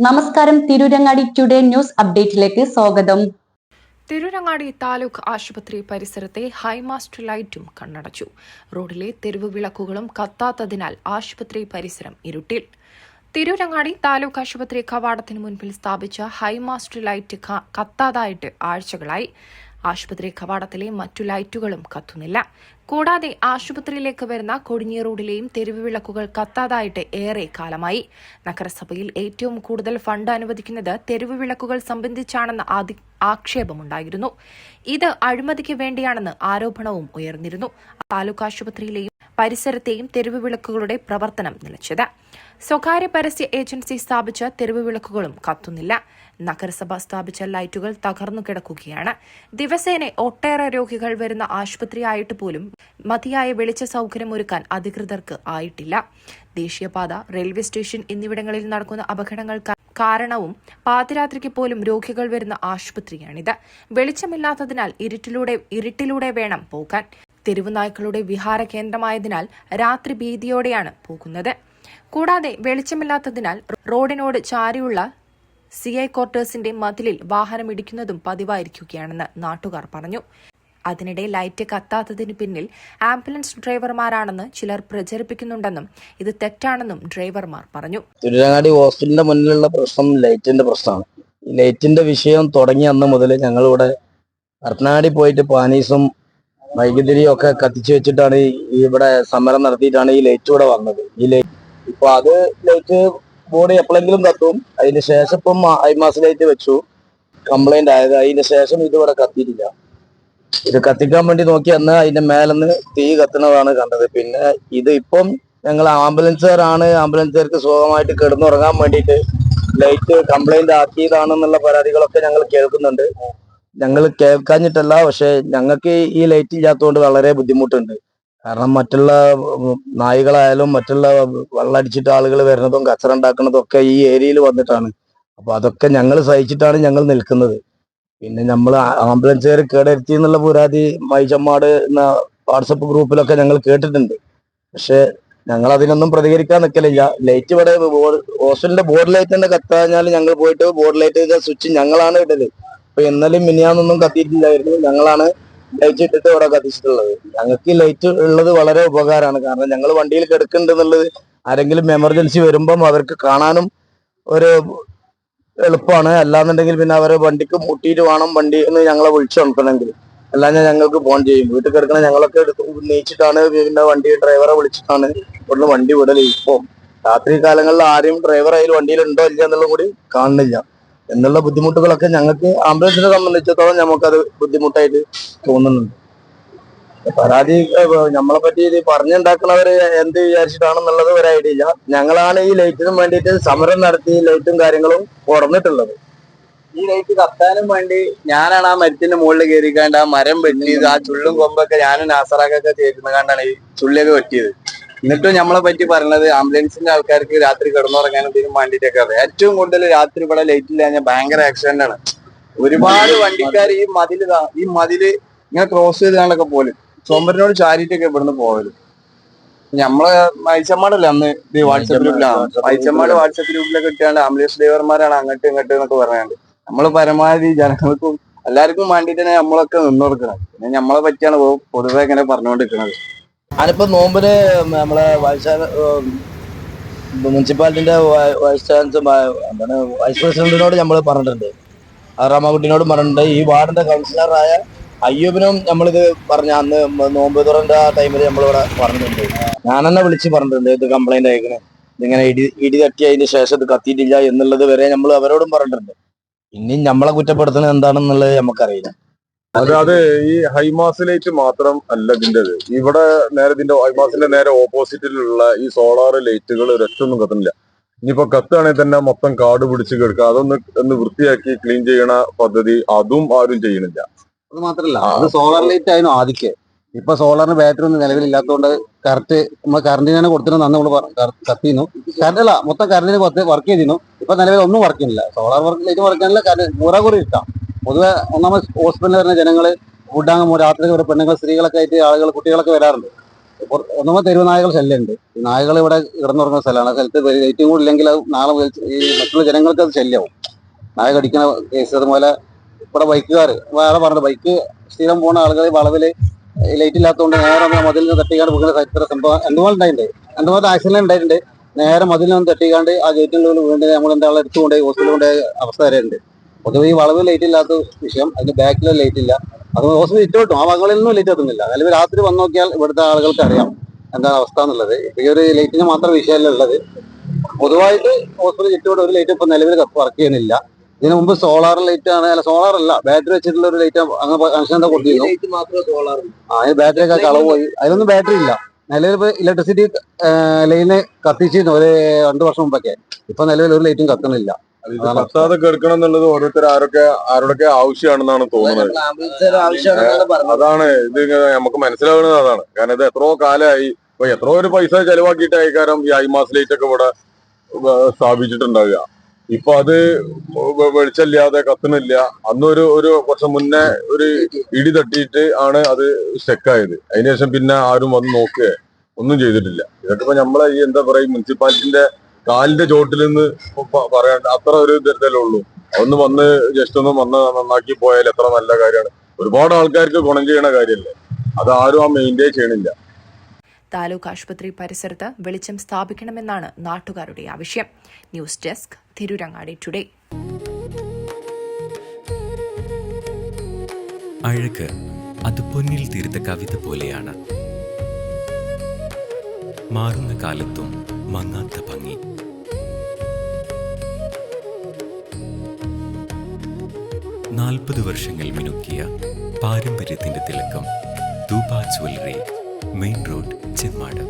നമസ്കാരം. Tirurangadi today news അപ്ഡേറ്റിലേക്ക് സ്വാഗതം. തിരൂരങ്ങാടി താലൂക്ക് ആശുപത്രി പരിസരത്തെ ഹൈമാസ്റ്റ് ലൈറ്റും കണ്ണടച്ചു. റോഡിലെ തെരുവ് വിളക്കുകളും കത്താത്തതിനാൽ ആശുപത്രി പരിസരം ഇരുട്ടിൽ. തിരൂരങ്ങാടി താലൂക്ക് ആശുപത്രി കവാടത്തിന് മുൻപിൽ സ്ഥാപിച്ച ഹൈമാസ്റ്റ് ലൈറ്റ് കത്താതായിട്ട് ആഴ്ചകളായി. ആശുപത്രി കവാടത്തിലെ മറ്റു ലൈറ്റുകളും കത്തുന്നില്ല. കൂടാതെ ആശുപത്രിയിലേക്ക് വരുന്ന കൊടിഞ്ഞി റോഡിലെയും തെരുവ് വിളക്കുകൾ കത്താതായിട്ട് ഏറെ കാലമായി. നഗരസഭയിൽ ഏറ്റവും കൂടുതൽ ഫണ്ട് അനുവദിക്കുന്നത് തെരുവ് വിളക്കുകൾ സംബന്ധിച്ചാണെന്ന ആക്ഷേപമുണ്ടായിരുന്നു. ഇത് അഴിമതിക്ക് വേണ്ടിയാണെന്ന് ആരോപണവും ഉയർന്നിരുന്നു. താലൂക്ക് ആശുപത്രിയിലെയും പരിസരത്തെയും തെരുവ് വിളക്കുകളുടെ പ്രവർത്തനം നിലച്ചത്. സ്വകാര്യ പരസ്യ ഏജൻസി സ്ഥാപിച്ച തെരുവ് വിളക്കുകളും കത്തുന്നില്ല. നഗരസഭ സ്ഥാപിച്ച ലൈറ്റുകൾ തകർന്നു കിടക്കുകയാണ്. ദിവസേന ഒട്ടേറെ രോഗികൾ വരുന്ന ആശുപത്രിയായിട്ട് പോലും മതിയായ വെളിച്ച സൗകര്യം ഒരുക്കാൻ അധികൃതർക്ക് ആയിട്ടില്ല. ദേശീയപാത, റെയിൽവേ സ്റ്റേഷൻ എന്നിവിടങ്ങളിൽ നടക്കുന്ന അപകടങ്ങൾക്ക് കാരണവും പാതിരാത്രിക്ക് പോലും രോഗികൾ വരുന്ന ആശുപത്രിയാണിത്. വെളിച്ചമില്ലാത്തതിനാൽ ഇരുട്ടിലൂടെ വേണം പോകാൻ. തെരുവ് നായ്ക്കളുടെ വിഹാര കേന്ദ്രമായതിനാൽ രാത്രി ഭീതിയോടെയാണ് പോകുന്നത്. കൂടാതെ വെളിച്ചമില്ലാത്തതിനാൽ റോഡിനോട് ചാരിയുള്ള CI ക്വാർട്ടേഴ്സിന്റെ മതിലിൽ വാഹനം ഇടിക്കുന്നതും പതിവായിരിക്കുകയാണെന്ന് നാട്ടുകാർ പറഞ്ഞു. അതിനിടെ ലൈറ്റ് കത്താത്തതിന് പിന്നിൽ ആംബുലൻസ് ഡ്രൈവർമാരാണെന്ന് ചിലർ പ്രചരിപ്പിക്കുന്നുണ്ടെന്നും ഇത് തെറ്റാണെന്നും ഡ്രൈവർമാർ പറഞ്ഞു. തിരുരങ്ങാടി ഹോസ്പിറ്റലിന്റെ മുന്നിലുള്ള പ്രശ്നം ലൈറ്റിന്റെ പ്രശ്നമാണ്. ഈ ലൈറ്റിന്റെ വിഷയം തുടങ്ങിയ അന്ന് മുതൽ ഞങ്ങളിവിടെ പരപ്പനങ്ങാടി പോയിട്ട് പാനീസും വൈദ്യുതിരിയും ഒക്കെ കത്തിച്ചു വെച്ചിട്ടാണ് ഇവിടെ സമരം നടത്തിയിട്ടാണ് ഈ ലൈറ്റ് ഇവിടെ വന്നത്. ഈ ലൈറ്റ് ഇപ്പൊ അത് ലൈറ്റ് ബോർഡ് എപ്പോഴെങ്കിലും കത്തും. അതിന് ശേഷം ഇപ്പം ഐമാസ് ലൈറ്റ് വെച്ചു, കംപ്ലൈന്റ് ആയത്. അതിന് ശേഷം ഇതിവിടെ കത്തിയിട്ടില്ല. ഇത് കത്തിക്കാൻ വേണ്ടി നോക്കി അന്ന് അതിന്റെ മേലെന്ന് തീ കത്തുന്നതാണ് കണ്ടത്. പിന്നെ ഇത് ഇപ്പം ഞങ്ങൾ ആംബുലൻസുകാർക്ക് സുഖമായിട്ട് കിടന്നുറങ്ങാൻ വേണ്ടിയിട്ട് ലൈറ്റ് കംപ്ലൈന്റ് ആക്കിയതാണെന്നുള്ള പരാതികളൊക്കെ ഞങ്ങൾ കേൾക്കുന്നുണ്ട്. ഞങ്ങൾ കേൾക്കാഞ്ഞിട്ടല്ല, പക്ഷെ ഞങ്ങൾക്ക് ഈ ലൈറ്റ് ഇല്ലാത്തതുകൊണ്ട് വളരെ ബുദ്ധിമുട്ടുണ്ട്. കാരണം മറ്റുള്ള നായ്കളായാലും മറ്റുള്ള വെള്ളമടിച്ചിട്ട് ആളുകൾ വരുന്നതും കച്ചറ ഉണ്ടാക്കുന്നതും ഒക്കെ ഈ ഏരിയയിൽ വന്നിട്ടാണ്. അപ്പൊ അതൊക്കെ ഞങ്ങൾ സഹിച്ചിട്ടാണ് ഞങ്ങൾ നിൽക്കുന്നത്. പിന്നെ നമ്മൾ ആംബുലൻസുകാർ കേടെടുത്തി എന്നുള്ള പരാതി മൈജമ്മാട് എന്ന വാട്സപ്പ് ഗ്രൂപ്പിലൊക്കെ ഞങ്ങൾ കേട്ടിട്ടുണ്ട്. പക്ഷെ ഞങ്ങൾ അതിനൊന്നും പ്രതികരിക്കാൻ നിൽക്കലില്ല. ലൈറ്റ് ഇവിടെ ഹോസ്പിറ്റലിന്റെ ബോർഡ് ലൈറ്റ് തന്നെ കത്താഞ്ഞാൽ ഞങ്ങൾ പോയിട്ട് ബോർഡ് ലൈറ്റ് സ്വിച്ച് ഞങ്ങളാണ് ഇടല്. അപ്പൊ ഇന്നലെയും മിനിയാന്നൊന്നും കത്തിയിട്ടില്ലായിരുന്നു. ഞങ്ങളാണ് ലൈറ്റ് ഇട്ടിട്ട് ഇവിടെ കത്തിച്ചിട്ടുള്ളത്. ഞങ്ങൾക്ക് ഈ ലൈറ്റ് ഉള്ളത് വളരെ ഉപകാരമാണ്. കാരണം ഞങ്ങൾ വണ്ടിയിൽ കിടക്കുന്നുണ്ട് എന്നുള്ളത് ആരെങ്കിലും എമർജൻസി വരുമ്പം അവർക്ക് കാണാനും ഒരു എളുപ്പമാണ്. അല്ലാന്നുണ്ടെങ്കിൽ പിന്നെ അവരെ വണ്ടിക്ക് മുട്ടിയിട്ട് വേണം വണ്ടി എന്ന് ഞങ്ങളെ വിളിച്ചു നോക്കണമെങ്കിൽ. അല്ലാതെ ഞങ്ങൾക്ക് ഫോൺ ചെയ്യും. വീട്ടിൽ കിടക്കണ ഞങ്ങളൊക്കെ നീച്ചിട്ടാണ് പിന്നെ വണ്ടി ഡ്രൈവറെ വിളിച്ചിട്ടാണ് ഇവിടുന്ന് വണ്ടി വിടല്. ഇപ്പം രാത്രി കാലങ്ങളിൽ ആരും ഡ്രൈവർ അതിൽ വണ്ടിയിലുണ്ടോ ഇല്ല എന്നുള്ളത് കൂടി കാണുന്നില്ല എന്നുള്ള ബുദ്ധിമുട്ടുകളൊക്കെ ഞങ്ങൾക്ക് ആംബുലൻസിനെ സംബന്ധിച്ചിടത്തോളം നമുക്കത് ബുദ്ധിമുട്ടായിട്ട് തോന്നുന്നുണ്ട്. പരാതി നമ്മളെ പറ്റി ഇത് പറഞ്ഞുണ്ടാക്കുന്നവര് എന്ത് വിചാരിച്ചിട്ടാണെന്നുള്ളത് ഒരു ഐഡിയ ഇല്ല. ഞങ്ങളാണ് ഈ ലൈറ്റിനും വേണ്ടിയിട്ട് സമരം നടത്തി ലൈറ്റും കാര്യങ്ങളും തുറന്നിട്ടുള്ളത്. ഈ ലൈറ്റ് കത്താനും വേണ്ടി ഞാനാണ് ആ മരത്തിന്റെ മുകളിൽ കയറിക്കാണ്ട് ആ മരം വെട്ടിയത്. ആ ചുള്ളും കൊമ്പൊക്കെ ഞാനും നാസറാക്കൊക്കെ ചേരുന്ന കണ്ടാണ് ഈ ചുള്ളിയൊക്കെ വെട്ടിയത്. എന്നിട്ടും നമ്മളെ പറ്റി പറഞ്ഞത് ആംബുലൻസിന്റെ ആൾക്കാർക്ക് രാത്രി കിടന്നുറങ്ങാനും ഇതിനും വേണ്ടിയിട്ടൊക്കെ ഏറ്റവും കൂടുതൽ രാത്രി ഇവിടെ ലൈറ്റ് ഇല്ല കഴിഞ്ഞാൽ ഭയങ്കര ആക്സിഡന്റ് ആണ്. ഒരുപാട് വണ്ടിക്കാർ ഈ മതില് ഇങ്ങനെ ക്രോസ് ചെയ്താണ്ടൊക്കെ പോലും ചുമരിനോട് ചാരിട്ടൊക്കെ ഇവിടുന്ന് പോകല്. നമ്മളെ മൈച്ചമ്മാടല്ലേ അന്ന് ഇത് വാട്സപ്പ് ഗ്രൂപ്പിലാണ്. മൈച്ചമ്മാട് വാട്സപ്പ് ഗ്രൂപ്പിലൊക്കെ ഇട്ടാണ്ട് ആംബുലൻസ് ഡ്രൈവർമാരാണ് അങ്ങോട്ടും ഇങ്ങോട്ടും എന്നൊക്കെ പറയാണ്ട് നമ്മള് പരമാവധി ജനങ്ങൾക്കും എല്ലാവർക്കും വേണ്ടിട്ട് തന്നെ നമ്മളൊക്കെ നിന്നുകൊടുക്കണം. പിന്നെ നമ്മളെ പറ്റിയാണ് പൊതുവെ ഇങ്ങനെ പറഞ്ഞുകൊണ്ടിരിക്കുന്നത്. ഞാനിപ്പോ നോമ്പിന് നമ്മളെ മുനിസിപ്പാലിറ്റിന്റെ വൈസ് പ്രസിഡന്റിനോട് നമ്മൾ പറഞ്ഞിട്ടുണ്ട്, രാമകുട്ടിനോടും പറഞ്ഞിട്ടുണ്ട്. ഈ വാർഡിന്റെ കൗൺസിലറായ അയ്യൂബിനും നമ്മളിത് പറഞ്ഞ അന്ന് നോമ്പ് തുറന്റെ ആ ടൈമിൽ നമ്മളിവിടെ പറഞ്ഞിട്ടുണ്ട്. ഞാൻ തന്നെ വിളിച്ച് പറഞ്ഞിട്ടുണ്ട് ഇത് കംപ്ലൈന്റ് അയക്കണേ, ഇതിങ്ങനെ ഇടി തട്ടിയതിന് ശേഷം ഇത് കത്തിയിട്ടില്ല എന്നുള്ളത് വരെ നമ്മൾ അവരോടും പറഞ്ഞിട്ടുണ്ട്. ഇനി നമ്മളെ കുറ്റപ്പെടുത്തുന്നത് എന്താണെന്നുള്ളത് നമുക്കറിയില്ല. അതായത് ഈ ഹൈമാസ് ലൈറ്റ് മാത്രം അല്ല ഇതിൻ്റെത്. ഇവിടെ നേരെ ഇതിന്റെ ഹൈമാസിന്റെ നേരെ ഓപ്പോസിറ്റിലുള്ള ഈ സോളാർ ലൈറ്റുകൾ ഒരൊറ്റൊന്നും കത്തുന്നില്ല. ഇനിയിപ്പോ കത്തുകയാണെങ്കിൽ തന്നെ മൊത്തം കാട് പിടിച്ച് കിടക്കുക. ഒന്ന് വൃത്തിയാക്കി ക്ലീൻ ചെയ്യണ പദ്ധതി അതും ആരും ചെയ്യണില്ല. അത് മാത്രല്ല, അത് സോളാർ ലൈറ്റ് ആയിരുന്നു ആദ്യമൊക്കെ. ഇപ്പൊ സോളാറിന് ബാറ്ററി ഒന്നും നിലവിലില്ലാത്തതുകൊണ്ട് കറക്റ്റ് നമ്മൾ കറണ്ടിനാണ് കൊടുത്തിരുന്നു. അന്ന് നമ്മൾ കത്തിയിരുന്നു. കറണ്ടല്ല, മൊത്തം കറണ്ടിന് വർക്ക് ചെയ്തിരുന്നു. ഇപ്പൊ നിലവിൽ ഒന്നും വർക്ക് ചെയ്യുന്നില്ല. സോളാർ ലൈറ്റ് വർക്ക് ചെയ്യാനുള്ള കൂറ ഇഷ്ടം. പൊതുവെ ഒന്നാമത് ഹോസ്പിറ്റലിൽ വരുന്ന ജനങ്ങള് ഫുഡാകുമ്പോൾ രാത്രി ഒരു പെണ്ണുങ്ങൾ സ്ത്രീകളൊക്കെ ആയിട്ട് ആളുകൾ കുട്ടികളൊക്കെ വരാറുണ്ട്. ഒന്നാമത് തെരുവ് നായകൾ ശല്യമുണ്ട്. ഈ നായകൾ ഇവിടെ കിടന്നുറങ്ങുന്ന സ്ഥലമാണ്. ആ സ്ഥലത്ത് ലൈറ്റും കൂടി ഇല്ലെങ്കിൽ അത് നാളെ ഈ മറ്റുള്ള ജനങ്ങൾക്ക് അത് ശല്യമാവും. നായ കടിക്കുന്ന കേസ്. അതുപോലെ ഇവിടെ ബൈക്കുകാർ വേറെ പറഞ്ഞത് ബൈക്ക് സ്ഥിരം പോകുന്ന ആളുകൾ വളവില് ലൈറ്റ് ഇല്ലാത്തതുകൊണ്ട് നേരെ മതിലിൽ നിന്ന് തട്ടിക്കാണ്ട് പോകുന്ന ഇത്ര സംഭവം എന്തുമാത്രം ആക്സിഡന്റ് ഉണ്ടായിട്ടുണ്ട്. നേരെ മതിലിൽ നിന്ന് തട്ടിക്കാണ്ട് ആ ഗേറ്റിനുള്ളിൽ വീണ്ടും നമ്മൾ എന്താളെ എടുത്തുകൊണ്ട് ഹോസ്പിറ്റലിൽ കൊണ്ട് അവസ്ഥ വരെയുണ്ട്. പൊതുവെ ഈ വളവ് ലൈറ്റ് ഇല്ലാത്ത വിഷയം, അതിന്റെ ബാക്കിൽ ലൈറ്റ് ഇല്ല. അത് ഹോസ്പിറ്റൽ ഇട്ടോട്ടും ആ ഭാഗങ്ങളിൽ നിന്നും ലൈറ്റ് എത്തുന്നില്ല. അല്ലെങ്കിൽ രാത്രി വന്നു നോക്കിയാൽ ഇവിടുത്തെ ആളുകൾക്ക് അറിയാം എന്താണ് അവസ്ഥ എന്നുള്ളത്. ഈ ഒരു ലൈറ്റിന് മാത്രം വിഷയമല്ല ഉള്ളത്. പൊതുവായിട്ട് ഹോസ്പിറ്റൽ ചുറ്റോട് ഒരു ലൈറ്റ് ഇപ്പൊ നിലവിൽ വർക്ക് ചെയ്യുന്നില്ല. ഇതിനു മുമ്പ് സോളാർ ലൈറ്റ് ആണ്, അല്ല സോളാർ അല്ല, ബാറ്ററി വെച്ചിട്ടുള്ള ഒരു ലൈറ്റ് അങ്ങനെ കണക്ഷൻ എന്താ കൊടുത്തിരുന്നു. അതിന് ബാറ്ററി ഒക്കെ കളവ് പോയി. അതിലൊന്നും ബാറ്ററി ഇല്ല. നിലവിൽ ഇപ്പൊ ഇലക്ട്രിസിറ്റി ലൈന് കത്തിച്ചിരുന്നു ഒരു 2 വർഷം മുമ്പൊക്കെ. ഇപ്പൊ നിലവിൽ ഒരു ലൈറ്റും കത്തുന്നില്ല. കത്താതെ കേൾക്കണം എന്നുള്ളത് ഓരോരുത്തർ ആരോടൊക്കെ ആവശ്യമാണെന്നാണ് തോന്നുന്നത്. അതാണ് ഇത് നമുക്ക് മനസ്സിലാവുന്നത്. അതാണ് കാരണം ഇത് എത്രയോ കാലമായി. ഇപ്പൊ എത്രയോ ഒരു പൈസ ചെലവാക്കിയിട്ട് അയക്കാരം ഈ ഹൈമാസ് ലൈറ്റ് ഒക്കെ ഇവിടെ സ്ഥാപിച്ചിട്ടുണ്ടാവുക. ഇപ്പൊ അത് വെളിച്ചമില്ലാതെ കത്തുന്നില്ല. അന്നൊരു കുറച്ച് മുന്നേ ഒരു ഇടി തട്ടിയിട്ട് ആണ് അത് സ്റ്റക്കായത്. അതിനുശേഷം പിന്നെ ആരും വന്ന് നോക്കുക ഒന്നും ചെയ്തിട്ടില്ല. ഇതൊക്കെ ഇപ്പൊ നമ്മളെ ഈ എന്താ പറയാ മുനിസിപ്പാലിറ്റിന്റെ കാലിന്റെ ചോട്ടിൽ നിന്ന് പറയാൻ അത്ര ഒരു ഇതല്ലേ ഉള്ളൂ. ഒന്ന് വന്ന് ജസ്റ്റ് ഒന്ന് വന്ന് നന്നാക്കി പോയാൽ എത്ര നല്ല കാര്യമാണ്. ഒരുപാട് ആൾക്കാർക്ക് ഗുണം ചെയ്യണ കാര്യമല്ലേ. അത് ആരും ആ മെയിൻറ്റെയിൻ ചെയ്യണില്ല. താലൂക്ക് ആശുപത്രി പരിസരത്ത് വെളിച്ചം സ്ഥാപിക്കണമെന്നാണ് നാട്ടുകാരുടെ ആവശ്യം. News desk, Tirurangadi today. അഴക് അത് പൊന്നിൽ തീർത്ത കവിത പോലെയാണ്. മാറുന്ന കാലത്തും മങ്ങാത്ത ഭംഗി. നാൽപ്പത് വർഷങ്ങൾ മിനുക്കിയ പാരമ്പര്യത്തിന്റെ തിളക്കം. Thooba jewellery, main road, Chemmad.